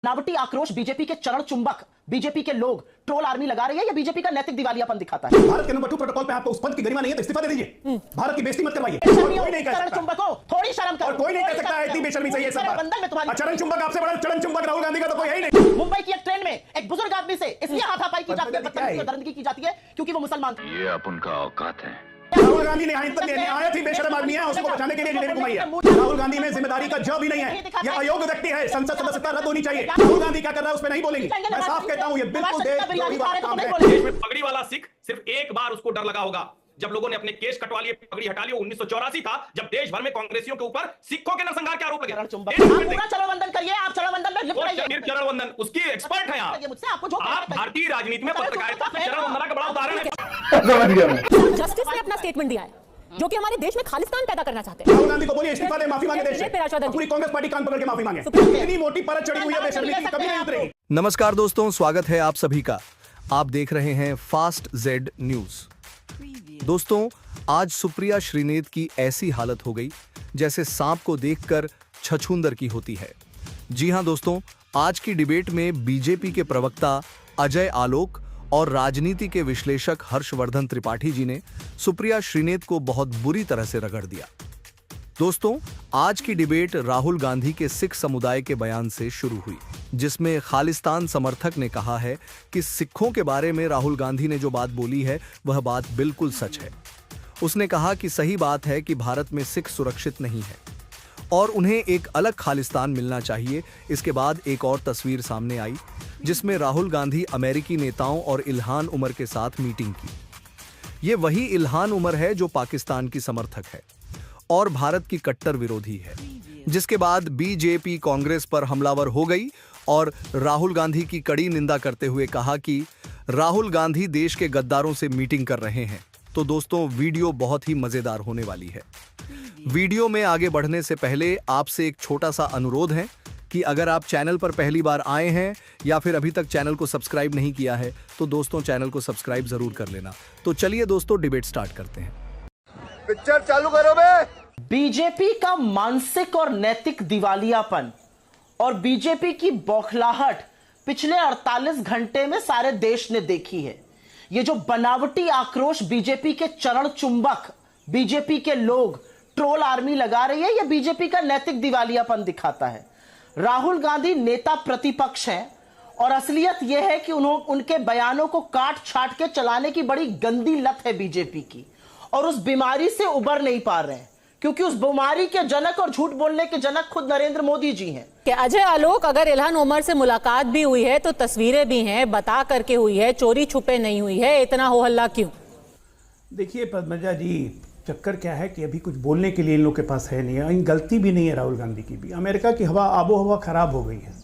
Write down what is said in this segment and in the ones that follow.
बनावटी आक्रोश बीजेपी के चरण चुंबक बीजेपी के लोग ट्रोल आर्मी लगा रही है। यह बीजेपी का नैतिक दिवालियापन दिखाता है। भारत के नंबर 2 प्रोटोकॉल पे आपको उस पद की गरिमा नहीं है तो इस्तीफा दे दीजिए। भारत की बेइज्जती मत करवाइए। कोई नहीं कर चरण सकता, चुंबकों थोड़ी शर्म करो। और कोई नहीं कर सकता है। इतनी बेशर्मी से ये सब बात। चरण चुंबक आपसे बड़ा चरण चुंबक राहुल गांधी का तो कोई है ही नहीं। मुंबई की एक ट्रेन में एक बुजुर्ग आदमी से इसलिए हाथापाई की जाती है, बदतमीजी और दरिंदगी की जाती है क्योंकि वो मुसलमान था। ये अपन का औकात है। राहुल गांधी ने आया थी बेशर्म आदमी है, उसको बचाने के लिए जिन्हें घुमाई है। राहुल गांधी में जिम्मेदारी का ज भी नहीं है। यह अयोग्य व्यक्ति है, संसद सदस्यता रद्द होनी चाहिए। राहुल गांधी क्या कर रहा है उस पर नहीं बोलेंगे। मैं साफ कहता हूं, ये बिल्कुल देशद्रोही काम है। देश में पगड़ी वाला सिख सिर्फ एक बार उसको डर लगा होगा जब लोगों ने अपने केस कटवा लिए, पगड़ी हटा ली। 1984 था जब देश भर में कांग्रेसियों के ऊपर सिखों के नरसंहार के आरोप लगे। पूरा चरण वंदन करिए, आप चरण वंदन में लिप्त रहिए। चरण वंदन उसकी एक्सपर्ट है आप भारतीय राजनीति में पत्रकारिता चरण वंदना का बड़ा उदाहरण है। जस्टिस ने अपना स्टेटमेंट दिया है जो कि हमारे देश में खालिस्तान पैदा करना चाहते हैं। राहुल गांधी को बोलिए इस्तीफा दे, माफी मांगे देश से। पूरी कांग्रेस पार्टी कान पकड़ के माफी मांगे। इतनी मोटी परत चढ़ी हुई है बेशर्मी की, कभी नहीं उतरेगी। नमस्कार दोस्तों, स्वागत है आप सभी का। आप देख रहे हैं फास्ट जेड न्यूज। दोस्तों, आज सुप्रिया श्रीनेत की ऐसी हालत हो गई जैसे सांप को देखकर छछूंदर की होती है। जी हां दोस्तों, आज की डिबेट में बीजेपी के प्रवक्ता अजय आलोक और राजनीति के विश्लेषक हर्षवर्धन त्रिपाठी जी ने सुप्रिया श्रीनेत को बहुत बुरी तरह से रगड़ दिया। दोस्तों, आज की डिबेट राहुल गांधी के सिख समुदाय के बयान से शुरू हुई, जिसमें खालिस्तान समर्थक ने कहा है कि सिखों के बारे में राहुल गांधी ने जो बात बोली है वह बात बिल्कुल सच है। उसने कहा कि सही बात है कि भारत में सिख सुरक्षित नहीं है और उन्हें एक अलग खालिस्तान मिलना चाहिए। इसके बाद एक और तस्वीर सामने आई जिसमें राहुल गांधी अमेरिकी नेताओं और इल्हान उमर के साथ मीटिंग की। ये वही इल्हान उमर है जो पाकिस्तान की समर्थक है और भारत की कट्टर विरोधी है। जिसके बाद बीजेपी कांग्रेस पर हमलावर हो गई और राहुल गांधी की कड़ी निंदा करते हुए कहा कि राहुल गांधी देश के गद्दारों से मीटिंग कर रहे हैं। तो दोस्तों, वीडियो बहुत ही मजेदार होने वाली है। वीडियो में आगे बढ़ने से पहले आपसे एक छोटा सा अनुरोध है कि अगर आप चैनल पर पहली बार आए हैं या फिर अभी तक चैनल को सब्सक्राइब नहीं किया है तो दोस्तों चैनल को सब्सक्राइब जरूर कर लेना। तो चलिए दोस्तों, डिबेट स्टार्ट करते हैं। पिक्चर चालू करो बे। बीजेपी का मानसिक और नैतिक दिवालियापन और बीजेपी की बौखलाहट पिछले 48 घंटे में सारे देश ने देखी है। ये जो बनावटी आक्रोश बीजेपी के चरण चुंबक बीजेपी के लोग ट्रोल आर्मी लगा रही है, यह बीजेपी का नैतिक दिवालियापन दिखाता है। राहुल गांधी नेता प्रतिपक्ष हैं और असलियत यह है कि उनके बयानों को काट छाट के चलाने की बड़ी गंदी लत है बीजेपी की और उस बीमारी से उबर नहीं पा रहे हैं क्योंकि उस बीमारी के जनक और झूठ बोलने के जनक खुद नरेंद्र मोदी जी हैं। कि अजय आलोक, अगर इल्हान उमर से मुलाकात भी हुई है तो तस्वीरें भी हैं, बता करके हुई है, चोरी छुपे नहीं हुई है, इतना हो हल्ला क्यों? देखिए पद्मजा जी, चक्कर क्या है कि अभी कुछ बोलने के लिए इन लोग के पास है नहीं। इन गलती भी नहीं है राहुल गांधी की भी। अमेरिका की आबो हवा खराब हो गई है।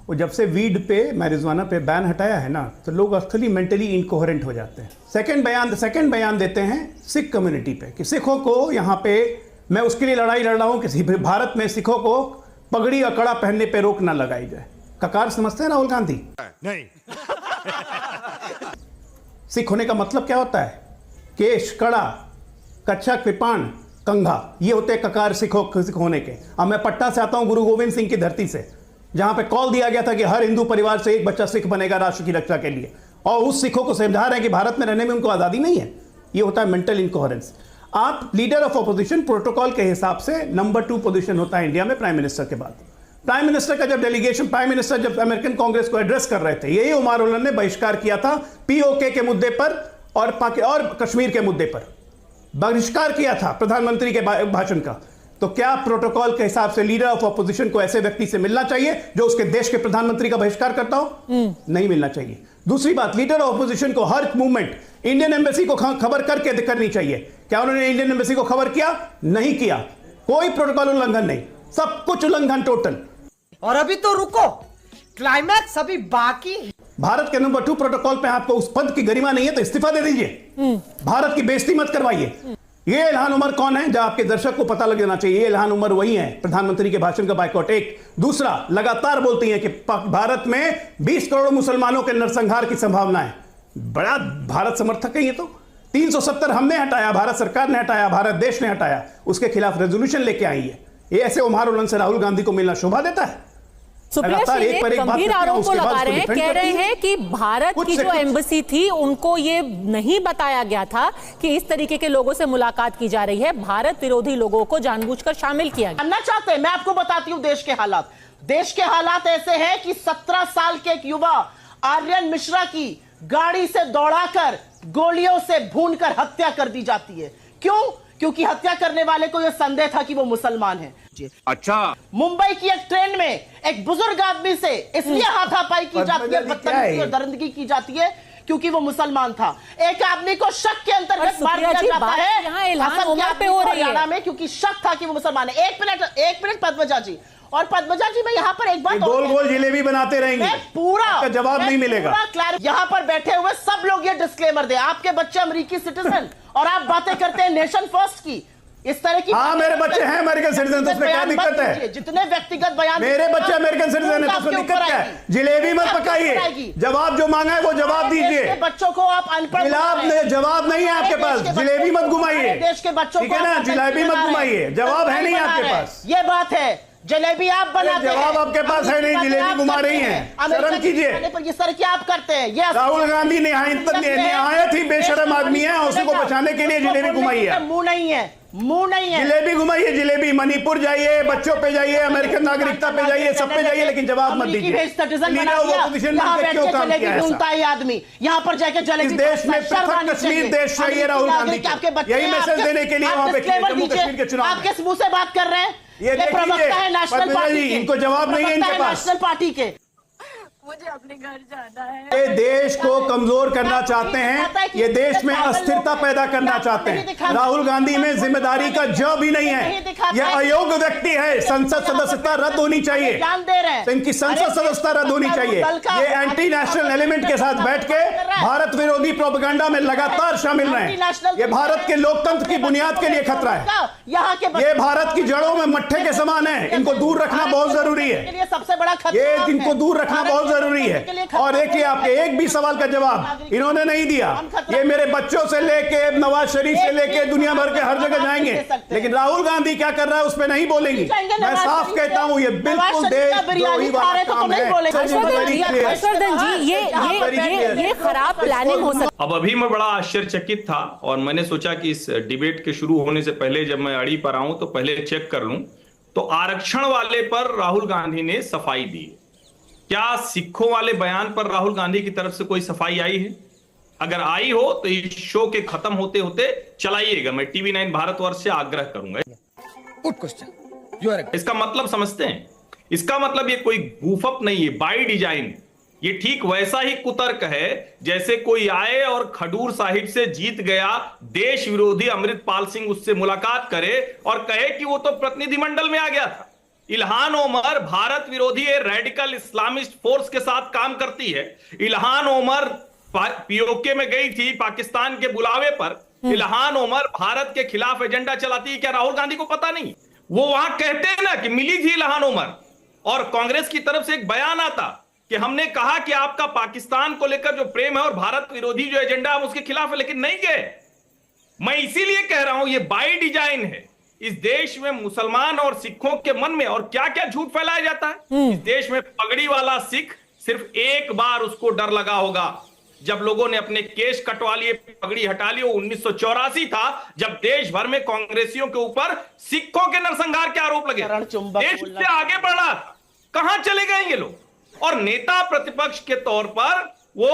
वो जब से वीड पे, मैरिजुआना पे बैन हटाया है ना, तो लोग एक्चुअली मेंटली इनकोहेरेंट हो जाते हैं। सेकंड बयान देते हैं सिख कम्युनिटी पे कि सिखों को यहाँ पे, मैं उसके लिए लड़ाई लड़ रहा हूँ कि भारत में सिखों को पगड़ी और कड़ा पहनने पे रोक ना लगाई जाए। ककार समझते हैं राहुल गांधी? नहीं। सिख होने का मतलब क्या होता है? केश, कड़ा, कच्छा, कृपाण, कंघा, ये होते हैं ककार सिख होने के। अब मैं पटना से आता हूं, गुरु गोविंद सिंह की धरती से, जहां पे कॉल दिया गया था कि हर हिंदू परिवार से एक बच्चा सिख बनेगा राष्ट्र की रक्षा के लिए, और उस सिखों को समझा रहे हैं कि भारत में रहने में उनको आजादी नहीं है। ये होता है मेंटल इनकोहेरेंस। आप लीडर ऑफ ऑपोजिशन प्रोटोकॉल के हिसाब से नंबर 2 पोजीशन होता है इंडिया में प्राइम मिनिस्टर के बाद। प्राइम मिनिस्टर का जब डेलीगेशन, प्राइम मिनिस्टर जब अमेरिकन कांग्रेस को एड्रेस कर रहे थे, यही उमर उल्लन ने बहिष्कार किया था पीओके के मुद्दे पर और कश्मीर के मुद्दे पर बहिष्कार किया था प्रधानमंत्री के भाषण का। तो क्या प्रोटोकॉल के हिसाब से लीडर ऑफ ऑपोजिशन को ऐसे व्यक्ति से मिलना चाहिए जो उसके देश के प्रधानमंत्री का बहिष्कार करता हो? नहीं मिलना चाहिए। दूसरी बात, लीडर ऑफ ऑपोजिशन को हर मूवमेंट इंडियन एम्बेसी को खबर करके करनी चाहिए। क्या उन्होंने इंडियन एम्बेसी को खबर किया? नहीं किया। कोई प्रोटोकॉल उल्लंघन नहीं, सब कुछ उल्लंघन टोटल। और अभी तो रुको, क्लाइमैक्स अभी बाकी। भारत के नंबर 2 प्रोटोकॉल पे आपको उस पद की गरिमा नहीं है तो इस्तीफा दे दीजिए। भारत की बेइज्जती मत करवाइए। ये इल्हान उमर कौन है, जब आपके दर्शक को पता लग जाना चाहिए। ये इल्हान उमर वही है प्रधानमंत्री के भाषण का बाइकआउट। एक दूसरा, लगातार बोलती है कि भारत में 20 करोड़ मुसलमानों के नरसंहार की संभावना है। बड़ा भारत समर्थक है ये तो। 370 हमने हटाया, भारत सरकार ने हटाया, भारत देश ने हटाया, उसके खिलाफ रेजोल्यूशन लेके आई है। ये ऐसे उमर उल्लन से राहुल गांधी को मिलना शोभा देता है? सुप्रिया लगातार एक पर एक बात गंभीर करते हैं, आरोप उसके बाद लगा उसको रहे हैं, defend कह रहे करती है। हैं कि भारत कुछ की से जो कुछ। एम्बेसी थी उनको ये नहीं बताया गया था कि इस तरीके के लोगों से मुलाकात की जा रही है, भारत विरोधी लोगों को जानबूझकर शामिल किया गया। जानना चाहते हैं, मैं आपको बताती हूं देश के हालात। देश के हालात ऐसे हैं कि 17 साल के एक युवा आर्यन मिश्रा की गाड़ी से दौड़ाकर गोलियों से भूनकर हत्या कर दी जाती है। क्यों? क्योंकि हत्या करने वाले को यह संदेह था कि वो मुसलमान है। अच्छा, मुंबई की एक ट्रेन में एक बुजुर्ग आदमी से इसलिए हाथापाई की जाती है, बदतमीजी और दरिंदगी की जाती है क्योंकि वो मुसलमान था। एक आदमी को शक के अंतर्गत मार दिया जाता है यहाँ इल्हान असम के उमर पे आदमी हो को रही है। हरियाणा में, क्योंकि शक था कि वो मुसलमान है। एक मिनट पद्मजा जी, और पद्मजा जी मैं यहाँ पर एक बात गोल गोल जिलेबी बनाते रहेंगे, मैं पूरा आपका जवाब नहीं मिलेगा। यहाँ पर बैठे हुए सब लोग ये डिस्क्लेमर दे, आपके बच्चे अमेरिकी सिटीजन और आप बातें करते हैं नेशन फर्स्ट की, इस तरह की। हाँ, मेरे बच्चे हैं अमेरिकन सिटीजन, तो उसमें क्या दिक्कत है? जितने व्यक्तिगत बयान मेरे बच्चे अमेरिकन सिटीजन है, तो उसमें दिक्कत क्या है? जिलेबी मत पकाइए, जवाब जो मांगा है वो जवाब दीजिए। बच्चों को आप अनपढ़, जवाब नहीं है आपके पास, जिलेबी मत घुमाइए। देश के बच्चों ठीक है ना, जिलेबी मत घुमाइए, जवाब है नहीं आपके पास। ये बात है, जलेबी आप बनाते हैं, जवाब आपके पास है नहीं, जिलेबी घुमा रही हैं। शर्म कीजिए। पर ये सर क्या आप करते हैं? ये राहुल गांधी निहायत ही बेशर्म आदमी है, उसी को बचाने के लिए जिलेबी घुमाई है। मुंह नहीं है, मुंह नहीं है। जिलेबी घुमाइए, जिलेबी। मणिपुर जाइए, बच्चों पे जाइए, अमेरिकन नागरिकता पे जाइए, सब पे जाइए, लेकिन जवाब मत दीजिए। आदमी यहाँ पर जाके जलेबी, इस देश में पृथक कश्मीर देश चाहिए राहुल गांधी को, यही मैसेज देने के लिए वहां पे जम्मू कश्मीर के चुनाव आप किस मुंह से बात कर रहे हैं? ये प्रवक्ता है नेशनल पार्टी के, इनको जवाब नहीं है इनके पास। नेशनल पार्टी के मुझे अपने घर जाना है। ये देश को कमजोर करना चाहते हैं, ये देश में अस्थिरता पैदा करना चाहते हैं। राहुल गांधी में जिम्मेदारी का ज भी नहीं है, ये अयोग्य व्यक्ति है। संसद सदस्यता रद्द होनी चाहिए, तो इनकी संसद सदस्यता रद्द होनी चाहिए। ये एंटी नेशनल एलिमेंट के साथ बैठ के भारत विरोधी प्रोपेगेंडा में लगातार शामिल रहे। ये भारत के लोकतंत्र की बुनियाद के लिए खतरा है। ये भारत की जड़ों में मट्ठे के समान है, इनको दूर रखना बहुत जरूरी है। सबसे बड़ा खतरा ये इनको दूर रखना बहुत जरूरी है। और देखिए, आपके एक भी सवाल का जवाब इन्होंने नहीं दिया। ये मेरे बच्चों से लेके नवाज शरीफ से लेके दुनिया भर के हर जगह जाएंगे, लेकिन राहुल गांधी क्या कर रहा है उस पर नहीं बोलेंगी। मैं साफ कहता हूं, ये बिल्कुल देशद्रोही वाला काम है। हर्षवर्धन जी, ये खराब प्लानिंग हो सकती है। अब अभी मैं बड़ा आश्चर्यचकित था और मैंने सोचा कि इस डिबेट के शुरू होने से पहले जब मैं अड़ी पर आऊं तो पहले चेक कर लूं, तो आरक्षण वाले पर राहुल गांधी ने सफाई दी। क्या सिखों वाले बयान पर राहुल गांधी की तरफ से कोई सफाई आई है? अगर आई हो तो इस शो के खत्म होते होते चलाइएगा, मैं TV9 भारतवर्ष से आग्रह करूंगा। इसका मतलब समझते हैं? इसका मतलब ये कोई गूफअप नहीं है, बाय डिजाइन। ये ठीक वैसा ही कुतर्क है जैसे कोई आए और खडूर साहिब से जीत गया देश विरोधी अमृतपाल सिंह उससे मुलाकात करे और कहे कि वो तो प्रतिनिधिमंडल में आ गया था। इल्हान ओमर भारत विरोधी रेडिकल इस्लामिस्ट फोर्स के साथ काम करती है। इल्हान ओमर पीओके में गई थी पाकिस्तान के बुलावे पर। इल्हान ओमर भारत के खिलाफ एजेंडा चलाती है। क्या राहुल गांधी को पता नहीं? वो वहां कहते हैं ना कि मिली थी इल्हान ओमर, और कांग्रेस की तरफ से एक बयान आता कि हमने कहा कि आपका पाकिस्तान को लेकर जो प्रेम है और भारत विरोधी जो एजेंडा है उसके खिलाफ है, लेकिन नहीं गए। मैं इसीलिए कह रहा हूं ये बाय डिजाइन है। इस देश में मुसलमान और सिखों के मन में और क्या क्या झूठ फैलाया जाता है। इस देश में पगड़ी वाला सिख, सिर्फ एक बार उसको डर लगा होगा जब लोगों ने अपने केश कटवा लिए, पगड़ी हटा ली। 1984 था जब देश भर में कांग्रेसियों के ऊपर सिखों के नरसंहार के आरोप लगे। देश से आगे बढ़ा, कहां चले गए ये लोग? और नेता प्रतिपक्ष के तौर पर वो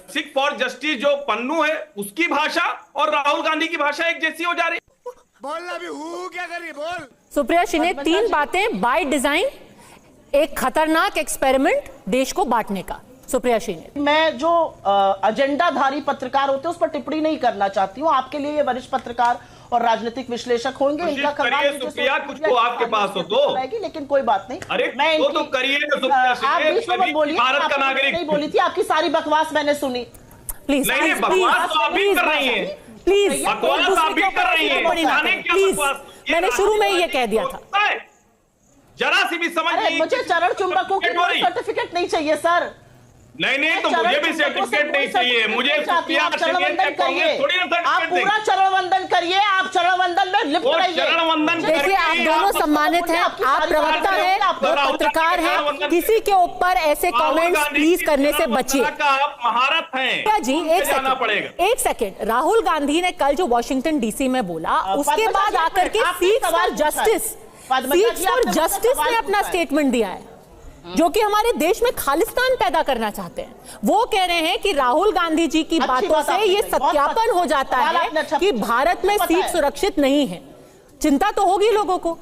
सिख फॉर जस्टिस जो पन्नू है उसकी भाषा और राहुल गांधी की भाषा एक जैसी हो जा रही। बोलना भी हूँ, क्या करिए बोल। सुप्रिया श्रीनेत, 3 बातें बाय डिजाइन, एक खतरनाक एक्सपेरिमेंट देश को बांटने का। सुप्रिया श्रीनेत, मैं जो एजेंडाधारी पत्रकार होते हैं उस पर टिप्पणी नहीं करना चाहती हूँ। आपके लिए ये वरिष्ठ पत्रकार और राजनीतिक विश्लेषक होंगे, इनका सुप्रिया कुछ तो आपके पास हो तो, लेकिन कोई बात नहीं। अरे मैं तो करिए, आप बीच में बोलिए, भारत का नागरिक नहीं बोली थी, आपकी सारी बकवास मैंने सुनी। प्लीज नहीं, बकवास तो आप भी कर रही हैं। प्लीज, बकवास आप भी कर रही हैं। प्लीज, मैंने शुरू में ही ये कह दिया था। जरा सी भी समझ नहीं। मुझे चरण चुंबकों के सर्टिफिकेट नहीं चाहिए सर। नहीं, तो मुझे भी सर्टिफिकेट नहीं चाहिए। मुझे आप चरण वंदन करिए, आप पूरा चरण वंदन करिए, आप चरण वंदन में लिफ्ट वो कराइए। चरण वंदन देखिए, आप दोनों सम्मानित हैं, आप प्रवक्ता हैं, वो पत्रकार हैं, किसी के ऊपर ऐसे कमेंट्स प्लीज करने से बचिए। आप महारत हैं जी, एक सेकेंड। राहुल गांधी ने कल जो वॉशिंगटन डीसी में बोला, उसके बाद आकर के सीट्स फॉर जस्टिस ने अपना स्टेटमेंट दिया है, जो कि हमारे देश में खालिस्तान पैदा करना चाहते हैं। वो कह रहे हैं कि राहुल गांधी जी की बातों से ये सत्यापन हो जाता है कि भारत में सीट सुरक्षित नहीं है। चिंता तो होगी लोगों को।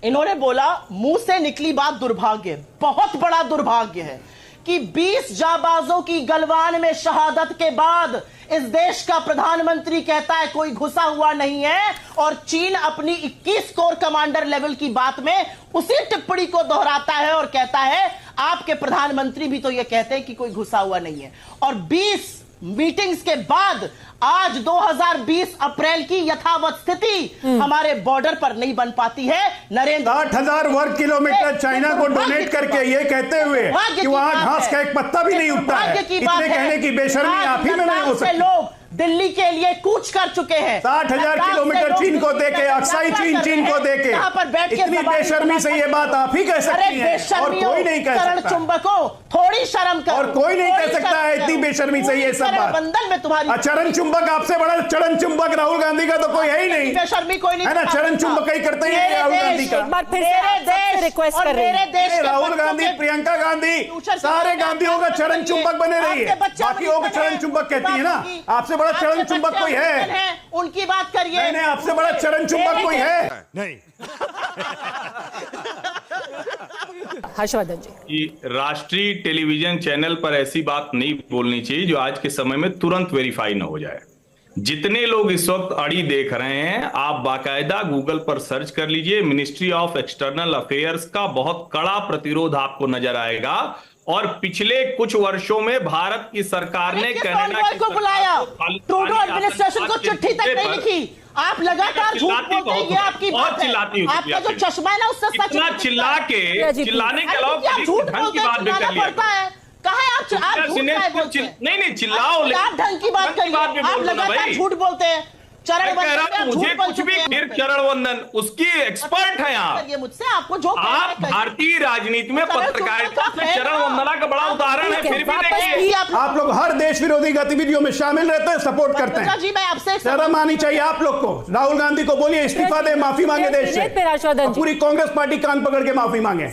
इन्होंने बोला, मुंह से निकली बात दुर्भाग्य, बहुत बड़ा दुर्भाग्य है कि 20 जाबाजों की गलवान में शहादत के बाद इस देश का प्रधानमंत्री कहता है कोई घुसा हुआ नहीं है, और चीन अपनी 21 कोर कमांडर लेवल की बात में उसी टिप्पणी को दोहराता है और कहता है आपके प्रधानमंत्री भी तो यह कहते हैं कि कोई घुसा हुआ नहीं है। और 20 मीटिंग्स के बाद आज 2020 अप्रैल की यथावत स्थिति हमारे बॉर्डर पर नहीं बन पाती है। नरेंद्र 60,000 वर्ग किलोमीटर चाइना को डोनेट करके ये कहते हुए कि वहां घास का एक पत्ता भी नहीं उगता है, इतने कहने की बेशर्मी आप ही में नहीं हो सकती। लोग दिल्ली के लिए कूच कर चुके हैं। 60,000 किलोमीटर चीन को देके, अक्साई चीन को देके, इतनी बेशर्मी से ये बात आप ही कह सकती हैं, और कोई नहीं कह सकता। चुंबकों, थोड़ी शर्म करो। और कोई नहीं कह सकता है इतनी बेशर्मी से ये सब बात। बंधन में तुम्हारी चरण चुंबक, आपसे बड़ा चरण चुंबक राहुल गांधी का तो कोई है ही नहीं। बेशर्मी कोई नहीं है ना, चरण चुंबक ही करते हैं राहुल गांधी का। एक बार फिर से आप सबसे रिक्वेस्ट कर रहे हैं। राहुल गांधी, प्रियंका गांधी, सारे गांधियों का चरण चुंबक बने रही है। बाकियों को चरण चुंबक कहती है ना, आपसे बड़ा चरण चुंबक कोई है? उनकी बात करिए। नहीं, आपसे बड़ा चरण चुंबक कोई है? नहीं। हर्षवर्धन जी, कि राष्ट्रीय टेलीविजन चैनल पर ऐसी बात नहीं बोलनी चाहिए जो आज के समय में तुरंत वेरीफाई ना हो जाए। जितने लोग इस वक्त अड़ी देख रहे हैं, आप बाकायदा गूगल पर सर्च कर लीजिए, मिनिस्ट्री ऑफ एक्सटर्नल अफेयर्स का बहुत कड़ा प्रतिरोध आपको नजर आएगा। और पिछले कुछ वर्षों में भारत की सरकार ने कनाडा को बुलाया, ट्रूडो एडमिनिस्ट्रेशन को चिट्ठी तक नहीं लिखी। आप लगातार झूठ बोलते हैं, ये आपकी बात है। आपका जो चश्मा है ना, उससे सच चिल्लाने के अलावा झूठ बोलते हैं, चिल्लाना पड़ता है। कहा है आप नहीं चिल्लाओ, आप ढंग की बात करिए। आप लगातार झूठ बोलते हैं। चरण वंदन, मुझे कुछ भी, फिर चरण वंदन उसकी एक्सपर्ट है आप। मुझसे आपको जो आप भारतीय राजनीति में पत्रकारिता में चरण वंदना का बड़ा उदाहरण है। फिर भी देखिए, आप लोग हर देश विरोधी गतिविधियों में शामिल रहते हैं, सपोर्ट करते हैं। जी, मैं आपसे शर्म आनी चाहिए आप लोग को। राहुल गांधी को बोलिए इस्तीफा दे, माफी मांगे देश से। पूरी कांग्रेस पार्टी कान पकड़ के माफी मांगे।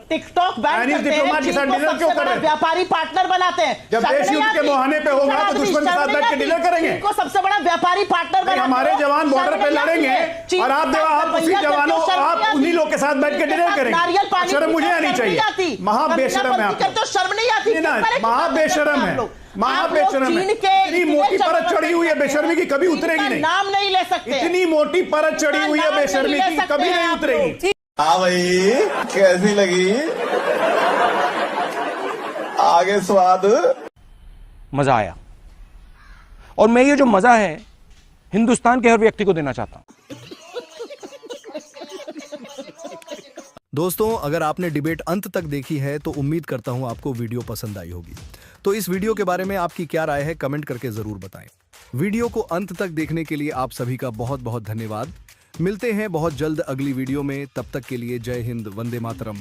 टिकटॉक बैन करते हैं, चीन को सबसे बड़ा व्यापारी पार्टनर बनाते हैं। जब देश युद्ध के मुहाने पे होगा तो दुश्मन के साथ बैठ के डील करेंगे। को सबसे बड़ा व्यापारी पार्टनर बनाते हैं। हमारे जवान बॉर्डर पे लड़ेंगे और आप उसी जवानों, आप उन्हीं लोग के साथ बैठ के डील करेंगे। शर्म मुझे आनी चाहिए। महाबेशरम है आप, तो शर्म नहीं आती? महाबेशरम है, महाबेशरम है। इतनी मोटी परत चढ़ी हुई है बेशर्मी की, कभी उतरेगी नहीं। नाम नहीं ले सकते। इतनी मोटी परत चढ़ी हुई है बेशर्मी की, कभी नहीं उतरेगी। हाँ भाई, कैसी लगी? आगे स्वाद। मजा आया, और मैं ये जो मजा है हिंदुस्तान के हर व्यक्ति को देना चाहता हूं। दोस्तों, अगर आपने डिबेट अंत तक देखी है तो उम्मीद करता हूं आपको वीडियो पसंद आई होगी। तो इस वीडियो के बारे में आपकी क्या राय है, कमेंट करके जरूर बताएं। वीडियो को अंत तक देखने के लिए आप सभी का बहुत बहुत धन्यवाद। मिलते हैं बहुत जल्द अगली वीडियो में, तब तक के लिए जय हिंद, वंदे मातरम,